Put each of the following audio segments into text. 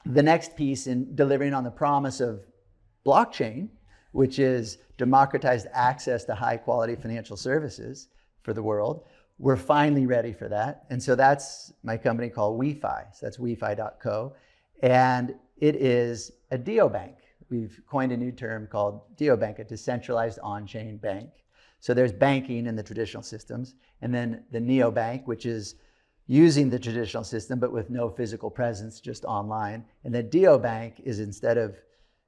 the next piece in delivering on the promise of blockchain, which is democratized access to high quality financial services for the world, we're finally ready for that. And so that's my company called WeFi. So that's wefi.co. And it is a Deobank. We've coined a new term called Deobank, a decentralized on-chain bank. So there's banking in the traditional systems, and then the neobank, which is using the traditional system, but with no physical presence, just online. And the Deobank is, instead of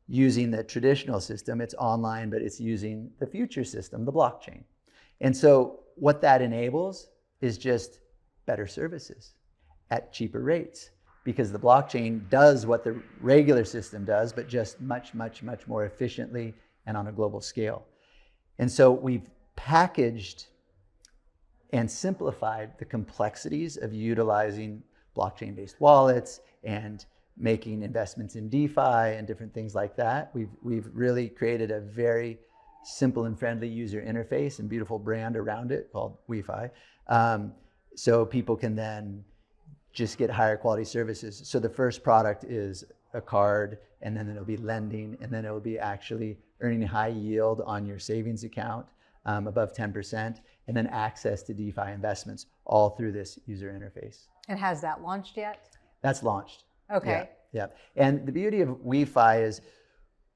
using the traditional system, it's online, but it's using the future system, the blockchain. And so what that enables is just better services at cheaper rates, because the blockchain does what the regular system does, but just much, much, much more efficiently and on a global scale. And so we've packaged and simplified the complexities of utilizing blockchain-based wallets and making investments in DeFi and different things like that. We've really created a very simple and friendly user interface and beautiful brand around it called WeFi. So people can then just get higher quality services. So the first product is a card, and then it'll be lending, and then it'll be actually earning high yield on your savings account, above 10%, and then access to DeFi investments, all through this user interface. And has that launched yet? That's launched. Okay. Yeah. And the beauty of WeFi is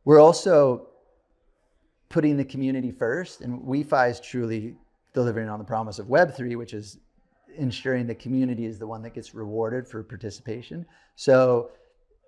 we're also putting the community first, and WeFi is truly delivering on the promise of Web3, which is ensuring the community is the one that gets rewarded for participation. So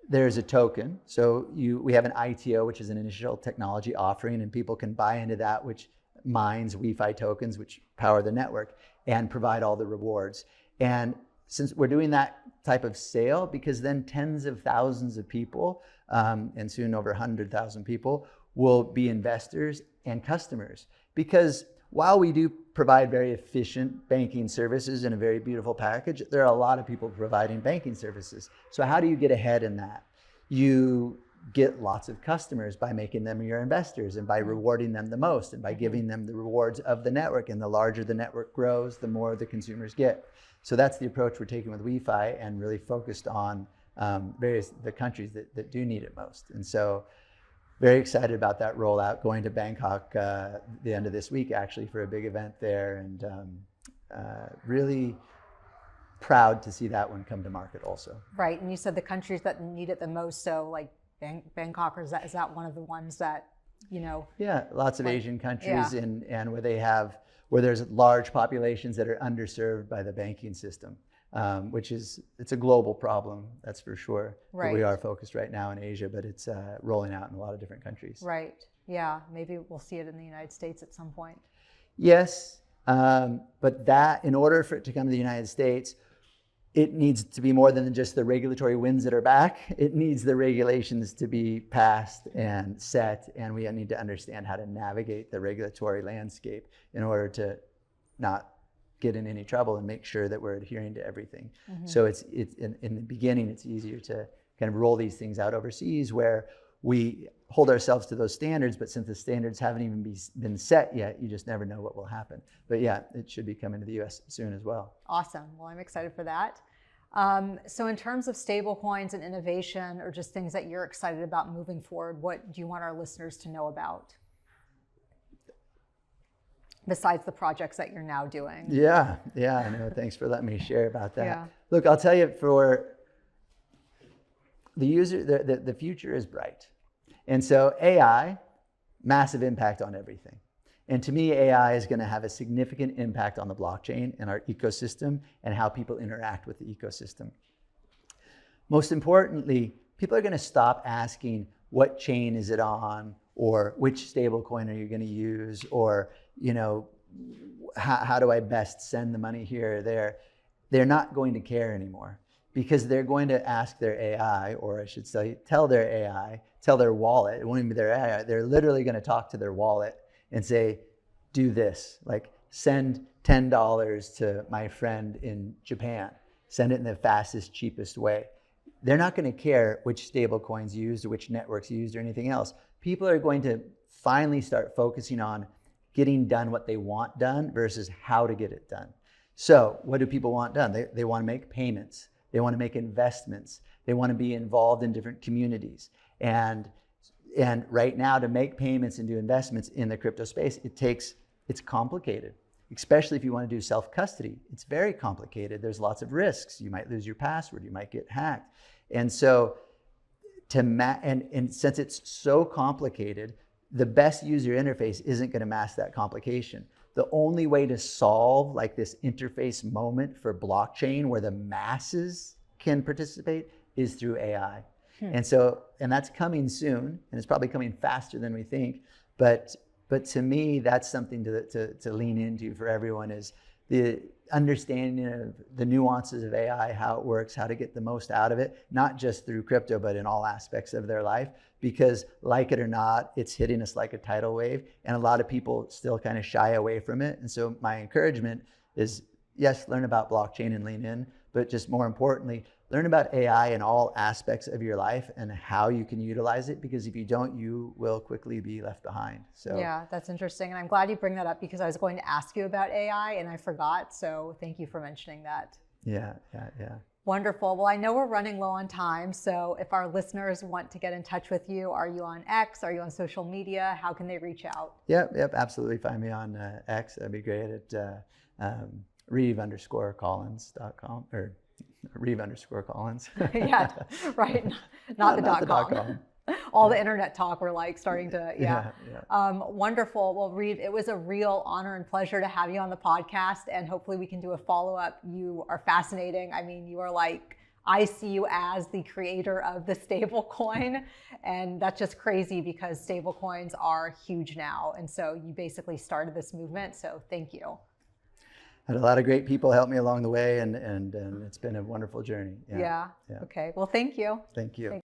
there's a token. So we have an ITO, which is an initial technology offering, and people can buy into that, which mines WeFi tokens, which power the network and provide all the rewards. And since we're doing that type of sale, because then tens of thousands of people, and soon over 100,000 people, will be investors and customers. Because while we do provide very efficient banking services in a very beautiful package, there are a lot of people providing banking services. So how do you get ahead in that? You get lots of customers by making them your investors and by rewarding them the most and by giving them the rewards of the network. And the larger the network grows, the more the consumers get. So that's the approach we're taking with WeFi, and really focused on the countries that do need it most. And so very excited about that rollout, going to Bangkok the end of this week, actually, for a big event there, and really proud to see that one come to market also. Right, and you said the countries that need it the most, so like Bangkok, or is that one of the ones that, you know? Yeah, lots of Asian countries, and where there's large populations that are underserved by the banking system. It's a global problem, that's for sure. Right. But we are focused right now in Asia, but it's rolling out in a lot of different countries. Right, yeah, maybe we'll see it in the United States at some point. Yes, but that, in order for it to come to the United States, it needs to be more than just the regulatory winds at our back. It needs the regulations to be passed and set, and we need to understand how to navigate the regulatory landscape in order to not get in any trouble and make sure that we're adhering to everything. Mm-hmm. So it's in the beginning, it's easier to kind of roll these things out overseas, where we hold ourselves to those standards, but since the standards haven't even been set yet, you just never know what will happen. But yeah, it should be coming to the US soon as well. Awesome. Well, I'm excited for that. So in terms of stablecoins and innovation, or just things that you're excited about moving forward, what do you want our listeners to know about, besides the projects that you're now doing? Yeah, I know. Thanks for letting me share about that. Yeah. Look, I'll tell you, for the user, the future is bright. And so AI, massive impact on everything. And to me, AI is going to have a significant impact on the blockchain and our ecosystem and how people interact with the ecosystem. Most importantly, people are going to stop asking, what chain is it on? Or which stablecoin are you going to use? Or, you know, how do I best send the money here or there? They're not going to care anymore, because they're going to ask their AI, or I should say, tell their wallet. It won't even be their AI. They're literally going to talk to their wallet and say, do this, like send $10 to my friend in Japan. Send it in the fastest, cheapest way. They're not going to care which stable coins used or which networks used or anything else. People are going to finally start focusing on getting done what they want done versus how to get it done. So what do people want done? They want to make payments. They want to make investments. They want to be involved in different communities. And right now, to make payments and do investments in the crypto space, it's complicated, especially if you want to do self-custody. It's very complicated. There's lots of risks. You might lose your password. You might get hacked. And so, and since it's so complicated, the best user interface isn't going to mask that complication. The only way to solve like this interface moment for blockchain where the masses can participate is through AI. And that's coming soon, and it's probably coming faster than we think. But to me, that's something to lean into for everyone, is the understanding of the nuances of AI, how it works, how to get the most out of it, not just through crypto, but in all aspects of their life. Because like it or not, it's hitting us like a tidal wave, and a lot of people still kind of shy away from it. And so my encouragement is, yes, learn about blockchain and lean in, but just more importantly, learn about AI in all aspects of your life and how you can utilize it, because if you don't, you will quickly be left behind. So yeah, that's interesting. And I'm glad you bring that up, because I was going to ask you about AI and I forgot. So thank you for mentioning that. Yeah. Wonderful. Well, I know we're running low on time. So if our listeners want to get in touch with you, are you on X? Are you on social media? How can they reach out? Yep, absolutely. Find me on X. That'd be great at Reeve_Collins.com or Reeve_Collins. Yeah, right. Not the .com. All the internet talk, we're like starting to, yeah. Wonderful. Well, Reeve, it was a real honor and pleasure to have you on the podcast, and hopefully we can do a follow-up. You are fascinating. I mean, you are like, I see you as the creator of the stablecoin, and that's just crazy because stablecoins are huge now. And so you basically started this movement. So thank you. Had a lot of great people help me along the way, and it's been a wonderful journey. Yeah. Okay. Well, thank you. Thank you.